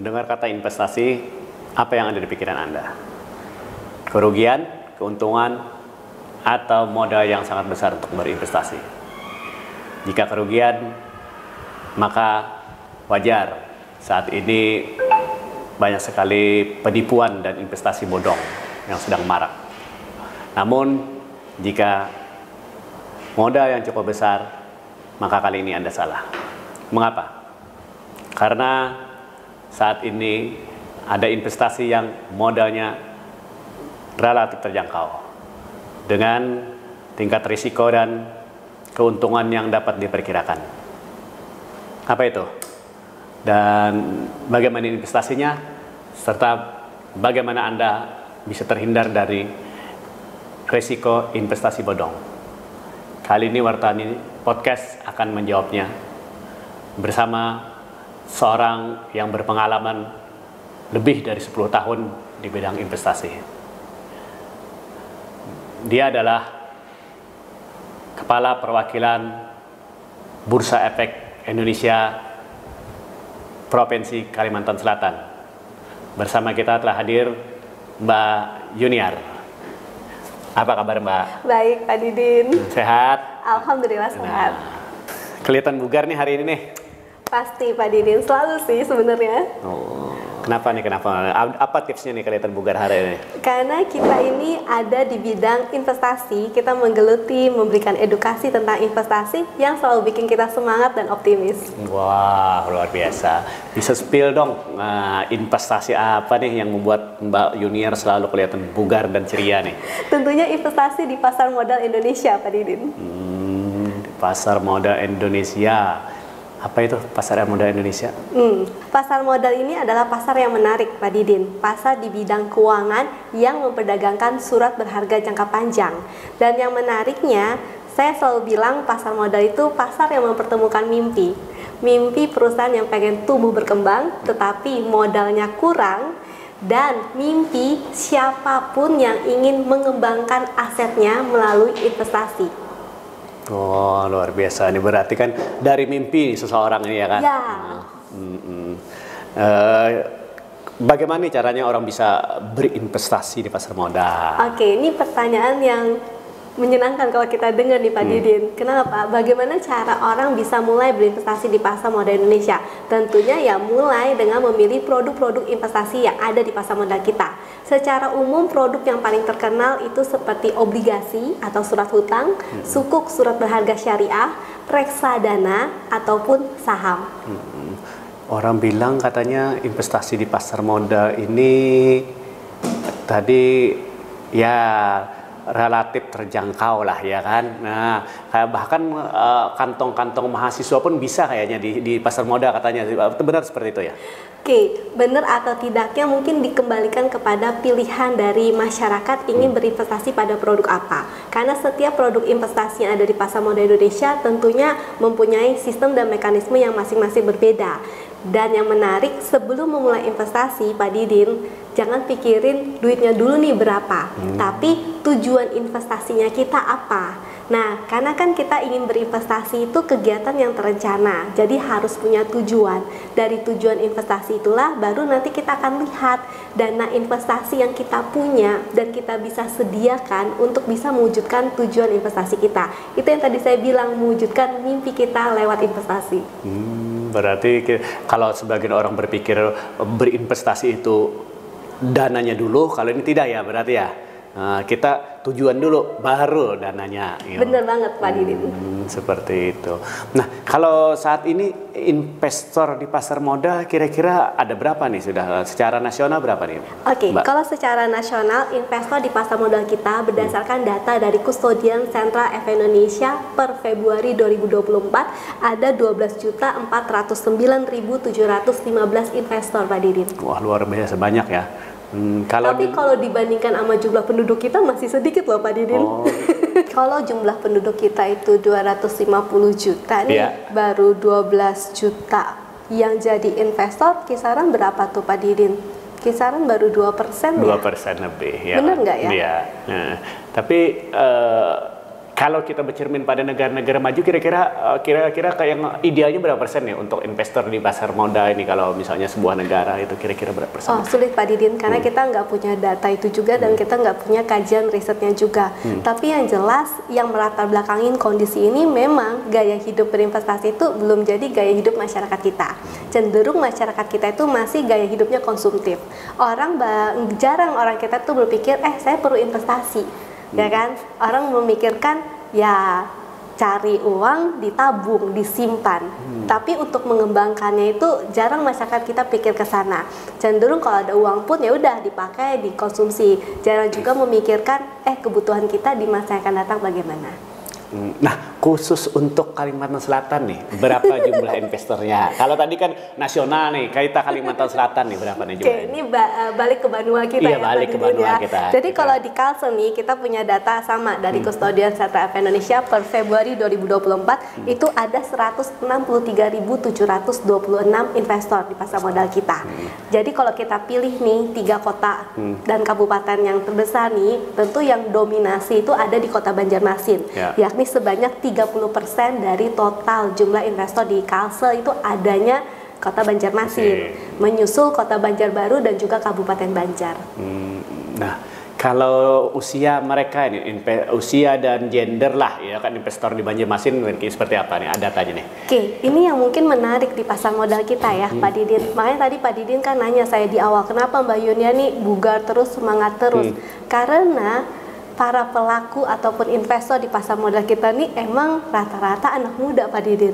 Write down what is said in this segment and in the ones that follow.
Mendengar kata investasi, apa yang ada di pikiran Anda? Kerugian, keuntungan, atau modal yang sangat besar untuk berinvestasi? Jika kerugian, maka wajar saat ini banyak sekali penipuan dan investasi bodong yang sedang marak. Namun, jika modal yang cukup besar, maka kali ini Anda salah. Mengapa? Karena saat ini ada investasi yang modalnya relatif terjangkau dengan tingkat risiko dan keuntungan yang dapat diperkirakan. Apa itu? Dan bagaimana investasinya, serta bagaimana Anda bisa terhindar dari risiko investasi bodong. Kali ini Wartani Podcast akan menjawabnya bersama seorang yang berpengalaman lebih dari 10 tahun di bidang investasi. Dia adalah Kepala Perwakilan Bursa Efek Indonesia Provinsi Kalimantan Selatan. Bersama kita telah hadir Mbak Yuniar. Apa kabar Mbak? Baik Pak Didin. Sehat? Alhamdulillah sehat. Kelihatan bugar nih hari ini nih. Pasti Pak Didin, selalu sih sebenarnya. Oh, kenapa nih? Kenapa? Apa tipsnya nih kelihatan bugar hari ini? Karena kita ini ada di bidang investasi, kita menggeluti, memberikan edukasi tentang investasi yang selalu bikin kita semangat dan optimis. Wah, luar biasa. Bisa spill dong, investasi apa nih yang membuat Mbak Yuniar selalu kelihatan bugar dan ceria nih? Tentunya investasi di pasar modal Indonesia, Pak Didin. Pasar modal Indonesia. Apa itu pasar modal Indonesia? Pasar modal ini adalah pasar yang menarik, Pak Didin. Pasar di bidang keuangan yang memperdagangkan surat berharga jangka panjang. Dan yang menariknya, saya selalu bilang pasar modal itu pasar yang mempertemukan mimpi. Mimpi perusahaan yang pengen tumbuh berkembang, tetapi modalnya kurang. Dan mimpi siapapun yang ingin mengembangkan asetnya melalui investasi. Oh, luar biasa. Ini berarti kan dari mimpi seseorang ini ya kan? Ya. Bagaimana nih caranya orang bisa berinvestasi di pasar modal? Oke, ini pertanyaan yang menyenangkan kalau kita dengar nih Pak Didin. Kenapa? Bagaimana cara orang bisa mulai berinvestasi di pasar modal Indonesia? Tentunya ya mulai dengan memilih produk-produk investasi yang ada di pasar modal kita. Secara umum produk yang paling terkenal itu seperti obligasi atau surat hutang, sukuk surat berharga syariah, reksadana ataupun saham. Orang bilang katanya investasi di pasar modal ini tadi ya relatif terjangkau lah ya kan. Nah, bahkan kantong-kantong mahasiswa pun bisa kayaknya di pasar modal katanya. Benar seperti itu ya? Oke, benar atau tidaknya mungkin dikembalikan kepada pilihan dari masyarakat ingin berinvestasi pada produk apa. Karena setiap produk investasi yang ada di pasar modal Indonesia tentunya mempunyai sistem dan mekanisme yang masing-masing berbeda. Dan yang menarik, sebelum memulai investasi, Pak Didin, jangan pikirin duitnya dulu nih berapa, tapi tujuan investasinya kita apa. Nah, karena kan kita ingin berinvestasi itu kegiatan yang terencana, jadi harus punya tujuan. Dari tujuan investasi itulah baru nanti kita akan lihat dana investasi yang kita punya dan kita bisa sediakan untuk bisa mewujudkan tujuan investasi kita. Itu yang tadi saya bilang, mewujudkan mimpi kita lewat investasi. Berarti kalau sebagian orang berpikir berinvestasi itu dananya dulu, kalau ini tidak ya berarti ya. Kita tujuan dulu baru dananya. Bener banget Pak Didin. Seperti itu. Nah, kalau saat ini investor di pasar modal kira-kira ada berapa nih sudah secara nasional berapa nih? Oke, kalau secara nasional investor di pasar modal kita berdasarkan data dari Kustodian Sentra Efek Indonesia per Februari 2024 ada 12.409.715 investor Pak Didin. Wah, luar biasa banyak ya. Tapi kalau dibandingkan sama jumlah penduduk kita masih sedikit loh Pak Didin. Kalau jumlah penduduk kita itu 250 juta nih, baru 12 juta yang jadi investor, kisaran berapa tuh Pak Didin? Kisaran baru 2% ya? 2% lebih ya. Bener nggak ya? Iya. Nah, tapi kalau kita bercermin pada negara-negara maju, kira-kira kayak yang idealnya berapa persen ya untuk investor di pasar modal ini kalau misalnya sebuah negara itu kira-kira berapa persen? Oh, sulit Pak Didin, karena kita nggak punya data itu juga dan kita nggak punya kajian risetnya juga. Tapi yang jelas, yang melatar belakangin kondisi ini memang gaya hidup berinvestasi itu belum jadi gaya hidup masyarakat kita. Cenderung masyarakat kita itu masih gaya hidupnya konsumtif. Jarang orang kita tuh berpikir, saya perlu investasi. Ya kan, orang memikirkan ya cari uang, ditabung, disimpan. Tapi untuk mengembangkannya itu jarang masyarakat kita pikir ke sana. Cenderung kalau ada uang pun ya udah dipakai, dikonsumsi. Jarang juga memikirkan kebutuhan kita di masa yang akan datang bagaimana. Nah, khusus untuk Kalimantan Selatan nih, berapa jumlah investornya? Kalau tadi kan nasional nih, kita Kalimantan Selatan nih, berapa nih jumlahnya? Ini balik ke Benua kita ya. Iya, balik ke Benua kita. Jadi kalau di Kalsel nih, kita punya data sama dari Custodian Data Indonesia per Februari 2024, itu ada 163.726 investor di pasar modal kita. Jadi kalau kita pilih nih 3 kota dan kabupaten yang terbesar nih, tentu yang dominasi itu ada di Kota Banjarmasin, yakni sebanyak 30% dari total jumlah investor di Kalsel itu adanya Kota Banjarmasin, menyusul Kota Banjarbaru dan juga Kabupaten Banjar. Nah, kalau usia mereka ini, usia dan gender lah, ya kan investor di Banjarmasin seperti apa nih? Ada datanya nih. Oke, ini yang mungkin menarik di pasar modal kita ya, Pak Didin. Makanya tadi Pak Didin kan nanya saya di awal, kenapa Mbak Yunia nih bugar terus, semangat terus? Karena para pelaku ataupun investor di pasar modal kita nih emang rata-rata anak muda Pak Didin.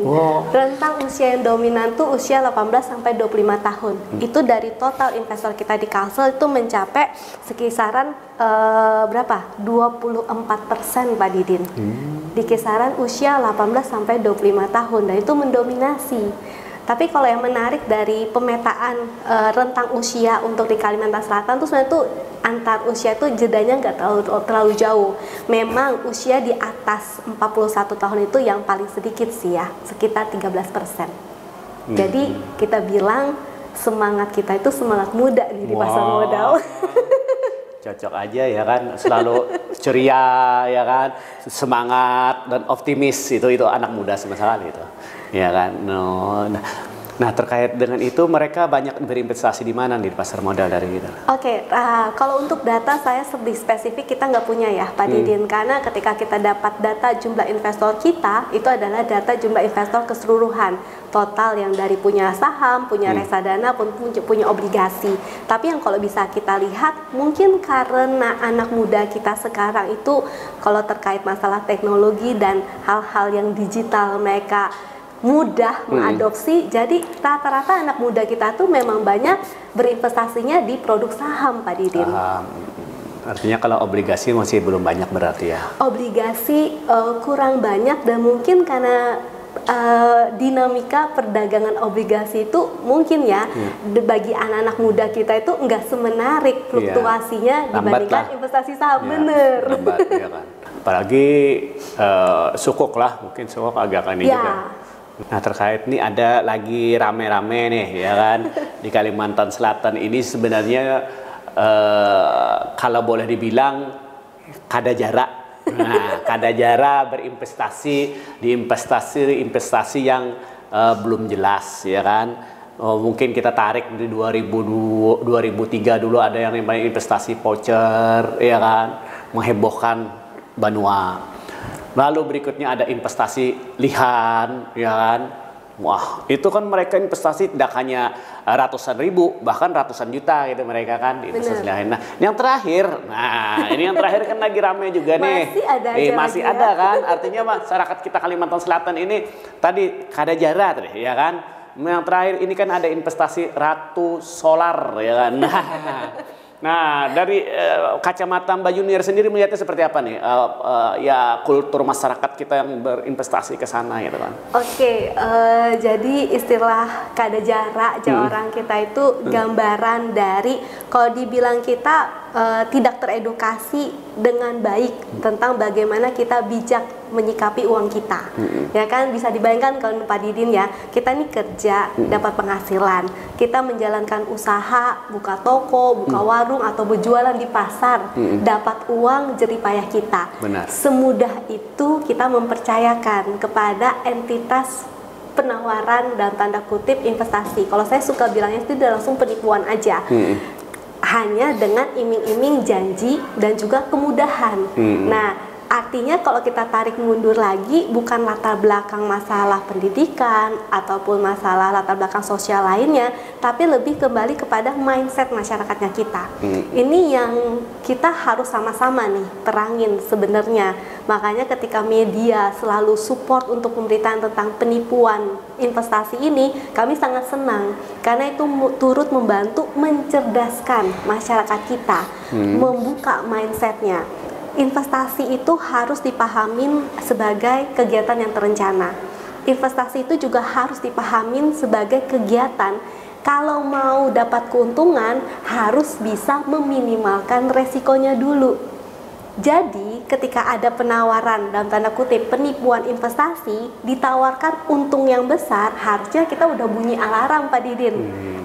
Rentang usia yang dominan tuh usia 18 sampai 25 tahun. Itu dari total investor kita di Kalsel itu mencapai sekisaran berapa? 24% Pak Didin. Di kisaran usia 18 sampai 25 tahun dan itu mendominasi. Tapi kalau yang menarik dari pemetaan rentang usia untuk di Kalimantan Selatan tuh sebenarnya tuh antar usia itu jedanya nggak terlalu jauh. Memang usia di atas 41 tahun itu yang paling sedikit sih ya, sekitar 13%. Jadi kita bilang semangat kita itu semangat muda di pasar modal. Cocok aja ya kan, selalu ceria ya kan, semangat dan optimis itu anak muda sama sekali itu. Ya kan. Nah, terkait dengan itu mereka banyak berinvestasi di mana di pasar modal dari kita? Oke, kalau untuk data saya lebih spesifik kita nggak punya ya Pak Didin, karena ketika kita dapat data jumlah investor kita itu adalah data jumlah investor keseluruhan total yang dari punya saham, punya reksadana, pun punya obligasi. Tapi yang kalau bisa kita lihat mungkin karena anak muda kita sekarang itu kalau terkait masalah teknologi dan hal-hal yang digital mereka mudah mengadopsi, jadi rata-rata anak muda kita tuh memang banyak berinvestasinya di produk saham Pak Didin. Artinya kalau obligasi masih belum banyak berarti ya? Obligasi kurang banyak dan mungkin karena dinamika perdagangan obligasi itu mungkin ya bagi anak-anak muda kita itu enggak semenarik fluktuasinya dibandingkan investasi saham. Bener. Lambat, ya kan? Apalagi sukuk lah, mungkin sukuk agak ini juga. Nah, terkait ini ada lagi rame-rame nih ya kan di Kalimantan Selatan ini sebenarnya kalau boleh dibilang kada jarak. Nah, kada jarak berinvestasi di investasi yang belum jelas ya kan. Mungkin kita tarik di 2003 dulu ada yang namanya investasi voucher ya kan, menghebohkan Banua. Lalu berikutnya ada investasi lihan, ya kan? Wah, itu kan mereka investasi tidak hanya ratusan ribu, bahkan ratusan juta gitu mereka kan di investasi lihan. Nah, ini yang terakhir kan lagi rame juga nih. Masih ada kan? Artinya masyarakat kita Kalimantan Selatan ini tadi kada jarak tadi, ya kan? Yang terakhir ini kan ada investasi ratu solar, ya kan? Nah, dari kacamata Mbak Junior sendiri melihatnya seperti apa nih? Ya kultur masyarakat kita yang berinvestasi ke sana gitu kan? Oke, jadi istilah kada jarak orang kita itu gambaran dari kalau dibilang kita tidak teredukasi dengan baik tentang bagaimana kita bijak menyikapi uang kita. Ya kan, bisa dibayangkan kalau Pak Didin ya, kita nih kerja dapat penghasilan, kita menjalankan usaha, buka toko, buka warung atau berjualan di pasar, dapat uang jerih payah kita. Benar. Semudah itu kita mempercayakan kepada entitas penawaran dan tanda kutip investasi. Kalau saya suka bilangnya itu udah langsung penipuan aja. Hanya dengan iming-iming janji dan juga kemudahan. Nah, artinya kalau kita tarik mundur lagi, bukan latar belakang masalah pendidikan ataupun masalah latar belakang sosial lainnya, tapi lebih kembali kepada mindset masyarakatnya kita. Ini yang kita harus sama-sama nih perangin sebenarnya. Makanya ketika media selalu support untuk pemberitaan tentang penipuan investasi ini, kami sangat senang karena itu turut membantu mencerdaskan masyarakat kita, membuka mindsetnya. Investasi itu harus dipahamin sebagai kegiatan yang terencana. Investasi itu juga harus dipahamin sebagai kegiatan kalau mau dapat keuntungan harus bisa meminimalkan resikonya dulu. Jadi ketika ada penawaran dalam tanda kutip penipuan investasi ditawarkan untung yang besar, harusnya kita udah bunyi alarm Pak Didin.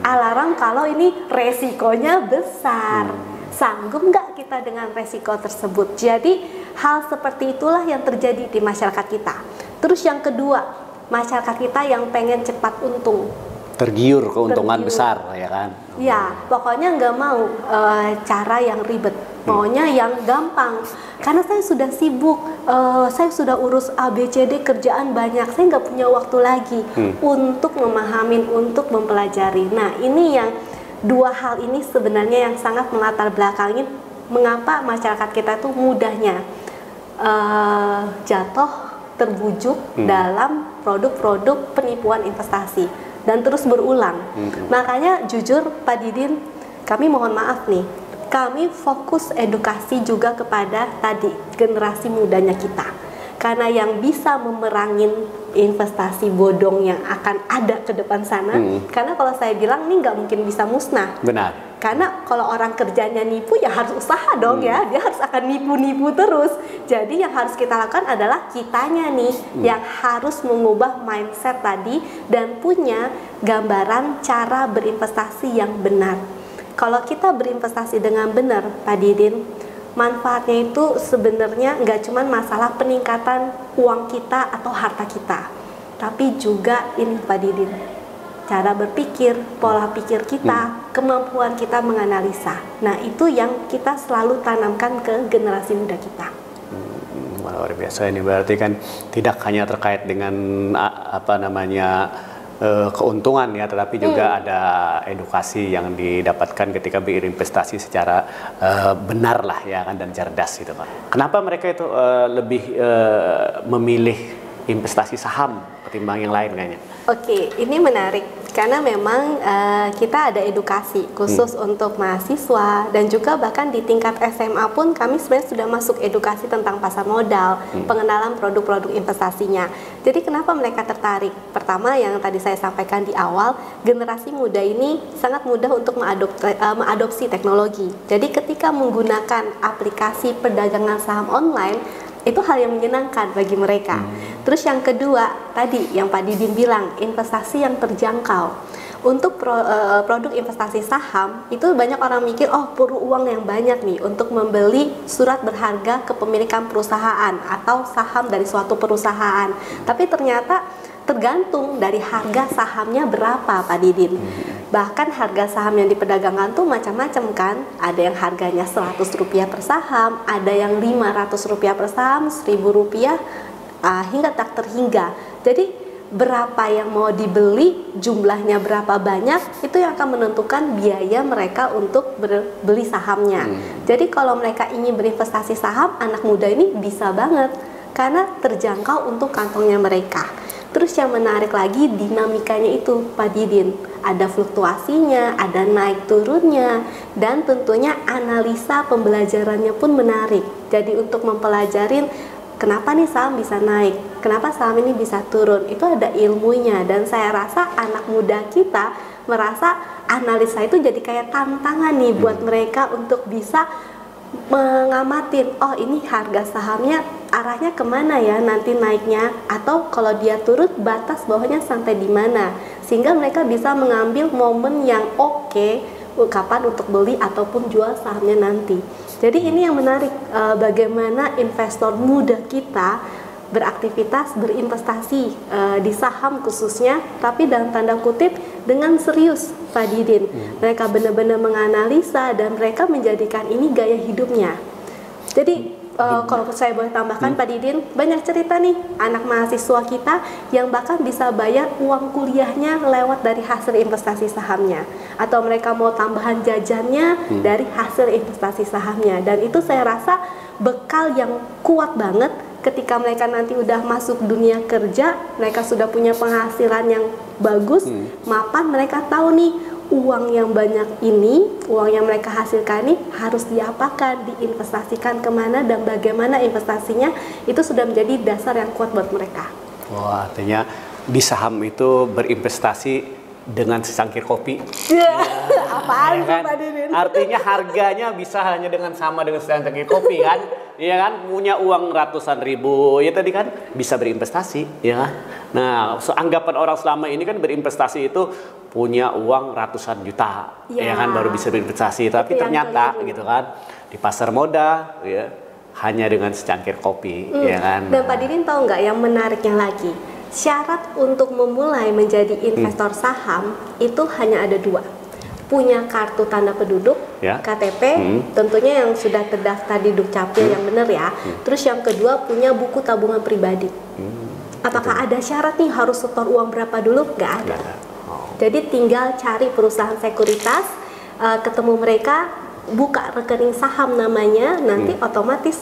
Alarm kalau ini resikonya besar. Sanggup nggak kita dengan resiko tersebut? Jadi hal seperti itulah yang terjadi di masyarakat kita. Terus yang kedua, masyarakat kita yang pengen cepat untung, tergiur keuntungan besar, ya kan? Ya, pokoknya nggak mau cara yang ribet, maunya yang gampang. Karena saya sudah sibuk, saya sudah urus ABCD kerjaan banyak, saya nggak punya waktu lagi untuk memahamin, untuk mempelajari. Nah, ini yang dua hal ini sebenarnya yang sangat melatar belakangi mengapa masyarakat kita tuh mudahnya jatuh terbujuk dalam produk-produk penipuan investasi dan terus berulang. Makanya jujur Pak Didin, kami mohon maaf nih, kami fokus edukasi juga kepada tadi generasi mudanya kita. Karena yang bisa memerangin investasi bodong yang akan ada ke depan sana, karena kalau saya bilang ini nggak mungkin bisa musnah. Benar. Karena kalau orang kerjanya nipu ya harus usaha dong ya, dia harus akan nipu-nipu terus. Jadi yang harus kita lakukan adalah kitanya nih yang harus mengubah mindset tadi dan punya gambaran cara berinvestasi yang benar. Kalau kita berinvestasi dengan benar, Pak Didin, manfaatnya itu sebenarnya nggak cuma masalah peningkatan uang kita atau harta kita, tapi juga ini Pak Didin, cara berpikir, pola pikir kita, kemampuan kita menganalisa. Nah itu yang kita selalu tanamkan ke generasi muda kita. Luar biasa, ini berarti kan tidak hanya terkait dengan apa namanya keuntungan ya, tetapi juga ada edukasi yang didapatkan ketika berinvestasi secara benar lah ya kan, dan cerdas gitu Pak. Kenapa mereka itu lebih memilih investasi saham ketimbang yang lain kayaknya? Oke, ini menarik karena memang kita ada edukasi khusus untuk mahasiswa dan juga bahkan di tingkat SMA pun kami sebenarnya sudah masuk edukasi tentang pasar modal, pengenalan produk-produk investasinya. Jadi kenapa mereka tertarik? Pertama yang tadi saya sampaikan di awal, generasi muda ini sangat mudah untuk mengadopsi teknologi. Jadi ketika menggunakan aplikasi perdagangan saham online, itu hal yang menyenangkan bagi mereka. Terus yang kedua, tadi yang Pak Didin bilang, investasi yang terjangkau. Untuk produk investasi saham, itu banyak orang mikir, oh perlu uang yang banyak nih untuk membeli surat berharga kepemilikan perusahaan atau saham dari suatu perusahaan. Tapi ternyata tergantung dari harga sahamnya berapa Pak Didin. Bahkan harga saham yang diperdagangkan tuh macam-macam kan. Ada yang harganya Rp100 per saham, ada yang Rp500 per saham, Rp1.000 hingga tak terhingga. Jadi berapa yang mau dibeli, jumlahnya berapa banyak, itu yang akan menentukan biaya mereka untuk beli sahamnya. Jadi kalau mereka ingin berinvestasi saham, anak muda ini bisa banget karena terjangkau untuk kantongnya mereka. Terus yang menarik lagi dinamikanya itu Pak Didin, ada fluktuasinya, ada naik turunnya, dan tentunya analisa pembelajarannya pun menarik. Jadi untuk mempelajarin kenapa nih saham bisa naik, kenapa saham ini bisa turun, itu ada ilmunya. Dan saya rasa anak muda kita merasa analisa itu jadi kayak tantangan nih buat mereka untuk bisa mengamatin, oh ini harga sahamnya arahnya kemana ya nanti naiknya, atau kalau dia turun batas bawahnya sampai di mana, sehingga mereka bisa mengambil momen yang oke kapan untuk beli ataupun jual sahamnya nanti. Jadi ini yang menarik, bagaimana investor muda kita beraktivitas, berinvestasi di saham khususnya, tapi dalam tanda kutip dengan serius, Pak Didin. Mereka benar-benar menganalisa dan mereka menjadikan ini gaya hidupnya. Jadi kalau saya boleh tambahkan, Pak Didin, banyak cerita nih anak mahasiswa kita yang bahkan bisa bayar uang kuliahnya lewat dari hasil investasi sahamnya, atau mereka mau tambahan jajannya dari hasil investasi sahamnya. Dan itu saya rasa bekal yang kuat banget ketika mereka nanti udah masuk dunia kerja, mereka sudah punya penghasilan yang bagus, mapan, mereka tahu nih uang yang banyak ini, uang yang mereka hasilkan ini harus diapakan, diinvestasikan kemana dan bagaimana investasinya, itu sudah menjadi dasar yang kuat buat mereka. Wah, artinya di saham itu berinvestasi dengan secangkir kopi. Apaan kan? Pak Didin? Artinya harganya bisa hanya sama dengan secangkir kopi kan? Iya kan? Punya uang ratusan ribu, ya tadi kan bisa berinvestasi, ya kan? Nah, anggapan orang selama ini kan berinvestasi itu punya uang ratusan juta, ya kan, baru bisa berinvestasi. Tapi ternyata gitu kan, di pasar modal, ya hanya dengan secangkir kopi, ya kan? Dan Pak Didin tahu nggak yang menariknya lagi? Syarat untuk memulai menjadi investor saham itu hanya ada dua. Punya kartu tanda penduduk, KTP, tentunya yang sudah terdaftar di Dukcapil yang benar ya. Terus yang kedua punya buku tabungan pribadi. Apakah ada syarat nih harus setor uang berapa dulu? Nggak ada. Jadi tinggal cari perusahaan sekuritas, ketemu mereka, buka rekening saham namanya, nanti otomatis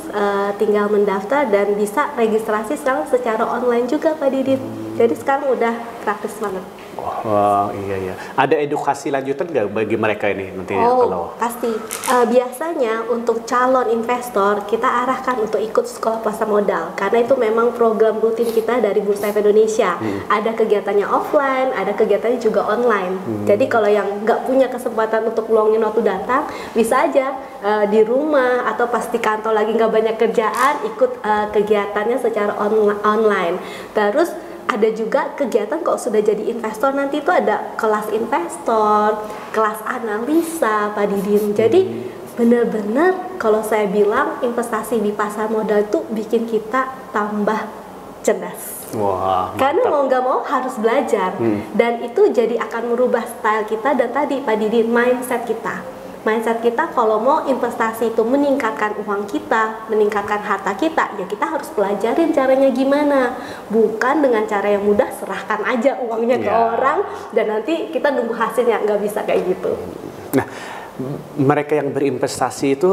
tinggal mendaftar dan bisa registrasi secara online juga Pak Didin. Jadi sekarang udah praktis banget. Wah, iya. Ada edukasi lanjutan nggak bagi mereka ini nantinya? Oh, pasti. Biasanya untuk calon investor kita arahkan untuk ikut sekolah pasar modal, karena itu memang program rutin kita dari Bursa Efek Indonesia. Ada kegiatannya offline, ada kegiatannya juga online. Jadi kalau yang nggak punya kesempatan untuk luangin waktu datang, bisa aja di rumah atau pas di kantor lagi nggak banyak kerjaan, ikut kegiatannya secara online. Terus ada juga kegiatan kalau sudah jadi investor nanti itu ada kelas investor, kelas analisa Pak Didin. Jadi benar-benar kalau saya bilang investasi di pasar modal itu bikin kita tambah cerdas. Wah, karena mau nggak mau harus belajar dan itu jadi akan merubah style kita dan tadi Pak Didin mindset kita. Mindset kita kalau mau investasi itu meningkatkan uang kita, meningkatkan harta kita, ya kita harus pelajarin caranya gimana. Bukan dengan cara yang mudah, serahkan aja uangnya ke orang dan nanti kita nunggu hasilnya, nggak bisa kayak gitu. Nah, mereka yang berinvestasi itu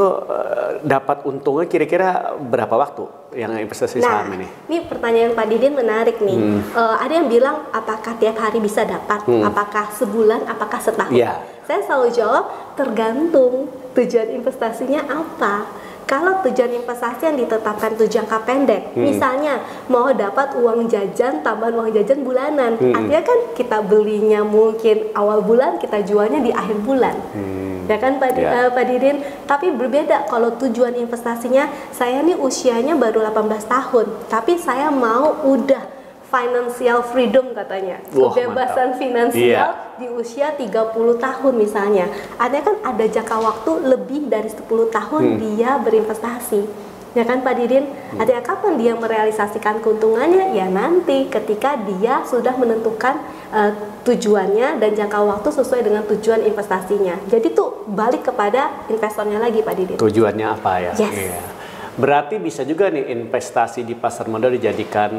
dapat untungnya kira-kira berapa waktu yang investasi saham ini? Ini pertanyaan Pak Didin menarik nih. Ada yang bilang apakah tiap hari bisa dapat, apakah sebulan, apakah setahun? Saya selalu jawab tergantung tujuan investasinya apa. Kalau tujuan investasi yang ditetapkan itu jangka pendek, misalnya mau dapat uang jajan, tambahan uang jajan bulanan, artinya kan kita belinya mungkin awal bulan, kita jualnya di akhir bulan, ya kan Pak Didin? Tapi berbeda kalau tujuan investasinya, saya nih usianya baru 18 tahun, tapi saya mau udah financial freedom katanya, kebebasan finansial di usia 30 tahun misalnya. Artinya kan ada jangka waktu lebih dari 10 tahun dia berinvestasi. Ya kan Pak Didin? Artinya kapan dia merealisasikan keuntungannya? Ya nanti ketika dia sudah menentukan tujuannya dan jangka waktu sesuai dengan tujuan investasinya. Jadi tuh balik kepada investornya lagi Pak Didin. Tujuannya apa ya? Yes. Berarti bisa juga nih investasi di pasar modal dijadikan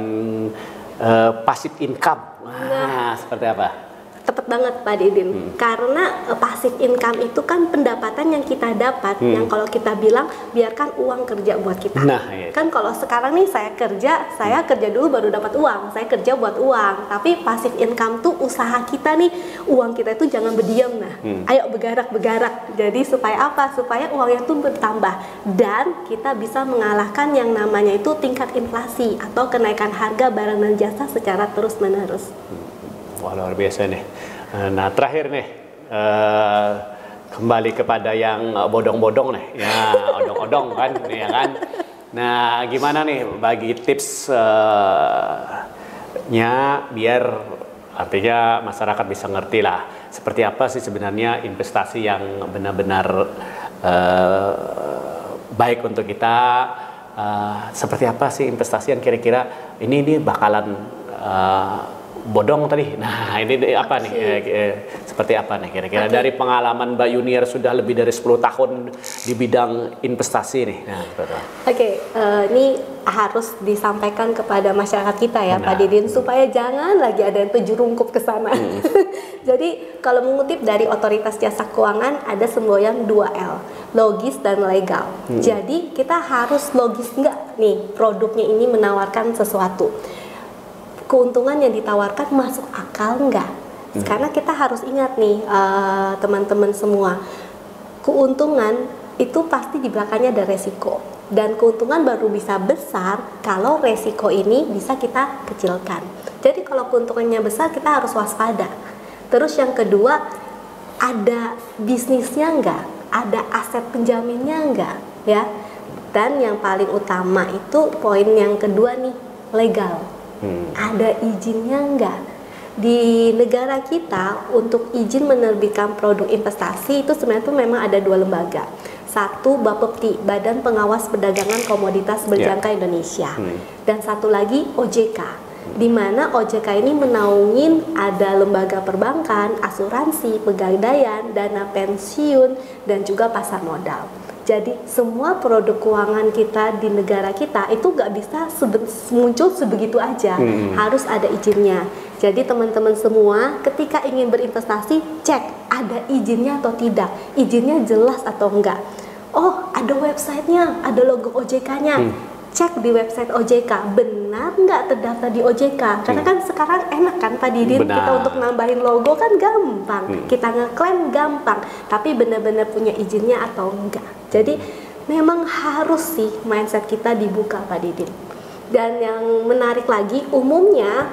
passive income. Nah, seperti apa? Tepat banget Pak Didin, karena passive income itu kan pendapatan yang kita dapat, yang kalau kita bilang biarkan uang kerja buat kita. Kan kalau sekarang nih saya kerja dulu baru dapat uang, saya kerja buat uang. Tapi passive income tuh usaha kita nih, uang kita itu jangan berdiam. Ayo bergerak. Jadi supaya apa? Supaya uangnya tuh bertambah dan kita bisa mengalahkan yang namanya itu tingkat inflasi atau kenaikan harga barang dan jasa secara terus menerus. Wah, luar biasa nih. Nah, terakhir nih, kembali kepada yang bodong-bodong nih, ya odong-odong kan, ya kan. Nah, gimana nih bagi tips nya biar artinya masyarakat bisa ngerti lah seperti apa sih sebenarnya investasi yang benar-benar baik untuk kita, seperti apa sih investasi yang kira-kira ini bakalan bodong tadi. Nah, ini apa nih? Seperti apa nih kira-kira dari pengalaman Mbak Yuniar sudah lebih dari 10 tahun di bidang investasi nih. Nah, ini harus disampaikan kepada masyarakat kita ya, Pak Didin, supaya jangan lagi ada yang terjerungkup ke sana. Jadi, kalau mengutip dari Otoritas Jasa Keuangan ada semboyan 2L, logis dan legal. Jadi, kita harus logis nggak nih produknya ini menawarkan sesuatu. Keuntungan yang ditawarkan masuk akal nggak? Karena kita harus ingat nih teman-teman semua, keuntungan itu pasti di belakangnya ada resiko, dan keuntungan baru bisa besar kalau resiko ini bisa kita kecilkan. Jadi kalau keuntungannya besar kita harus waspada. Terus yang kedua, ada bisnisnya nggak? Ada aset penjaminnya nggak? Ya. Dan yang paling utama itu poin yang kedua nih, legal. Ada izinnya enggak? Di negara kita untuk izin menerbitkan produk investasi itu sebenarnya tuh memang ada 2 lembaga. Satu Bapepti, Badan Pengawas Perdagangan Komoditas Berjangka Indonesia, dan satu lagi OJK, di mana OJK ini menaungin ada lembaga perbankan, asuransi, pegadaian, dana pensiun, dan juga pasar modal. Jadi semua produk keuangan kita di negara kita itu nggak bisa muncul sebegitu aja, harus ada izinnya. Jadi teman-teman semua ketika ingin berinvestasi, cek ada izinnya atau tidak, izinnya jelas atau enggak. Oh, ada websitenya, ada logo OJK-nya. Cek di website OJK, benar nggak terdaftar di OJK? Karena kan sekarang enak kan Pak Didin, kita untuk nambahin logo kan gampang, kita ngeklaim gampang, tapi benar-benar punya izinnya atau enggak. Jadi memang harus sih mindset kita dibuka Pak Didin. Dan yang menarik lagi, umumnya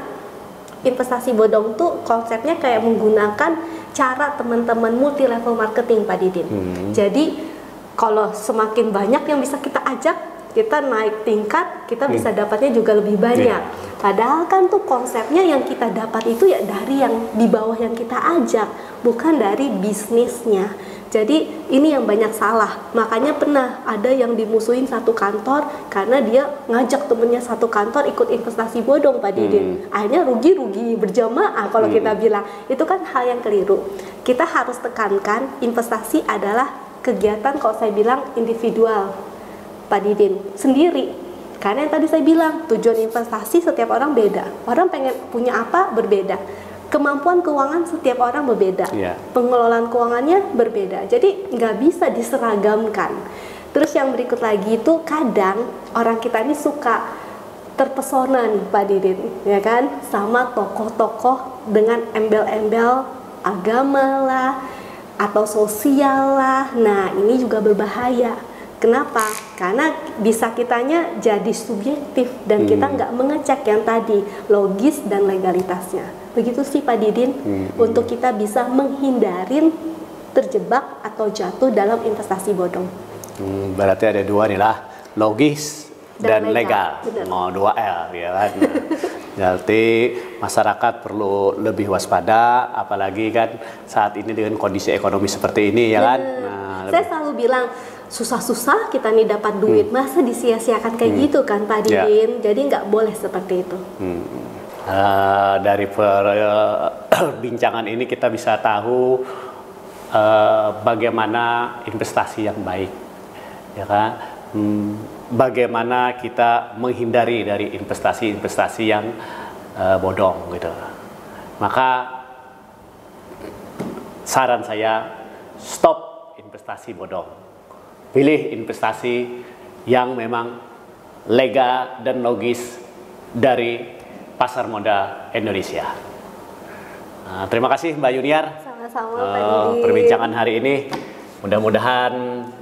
investasi bodong tuh konsepnya kayak menggunakan cara teman-teman multi level marketing Pak Didin. Jadi kalau semakin banyak yang bisa kita ajak, kita naik tingkat, kita bisa dapatnya juga lebih banyak. Padahal kan tuh konsepnya yang kita dapat itu ya dari yang di bawah yang kita ajak, bukan dari bisnisnya. Jadi ini yang banyak salah. Makanya pernah ada yang dimusuhin satu kantor karena dia ngajak temennya satu kantor ikut investasi bodong Pak Didin. Akhirnya rugi-rugi berjamaah kalau kita bilang. Itu kan hal yang keliru. Kita harus tekankan investasi adalah kegiatan kalau saya bilang individual Pak Didin, sendiri. Karena yang tadi saya bilang, tujuan investasi setiap orang beda. Orang pengen punya apa berbeda. Kemampuan keuangan setiap orang berbeda. Pengelolaan keuangannya berbeda. Jadi nggak bisa diseragamkan. Terus yang berikut lagi itu kadang orang kita ini suka terpesona nih Pak Didin, ya kan? Sama tokoh-tokoh dengan embel-embel agama lah, atau sosial lah. Nah ini juga berbahaya. Kenapa? Karena bisa kitanya jadi subjektif dan kita nggak mengecek yang tadi logis dan legalitasnya. Begitu sih Pak Didin, untuk kita bisa menghindarin terjebak atau jatuh dalam investasi bodong. Berarti ada 2 nih lah, logis dan legal. Oh, 2L ya kan. Berarti masyarakat perlu lebih waspada, apalagi kan saat ini dengan kondisi ekonomi seperti ini ya kan. Nah, saya selalu bilang susah-susah kita nih dapat duit, masa disia-siakan kayak gitu kan Pak Didin. Jadi nggak boleh seperti itu. Dari perbincangan ini kita bisa tahu bagaimana investasi yang baik, ya kan? Bagaimana kita menghindari dari investasi-investasi yang bodong gitu. Maka saran saya, stop investasi bodong. Pilih investasi yang memang legal dan logis dari pasar modal Indonesia. Terima kasih Mbak Yuniar. Sama-sama Pak Didin. Perbincangan hari ini. Mudah-mudahan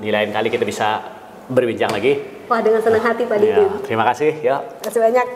di lain kali kita bisa berbincang lagi. Wah, dengan senang hati Pak Didin. Terima kasih. Ya. Terima kasih banyak.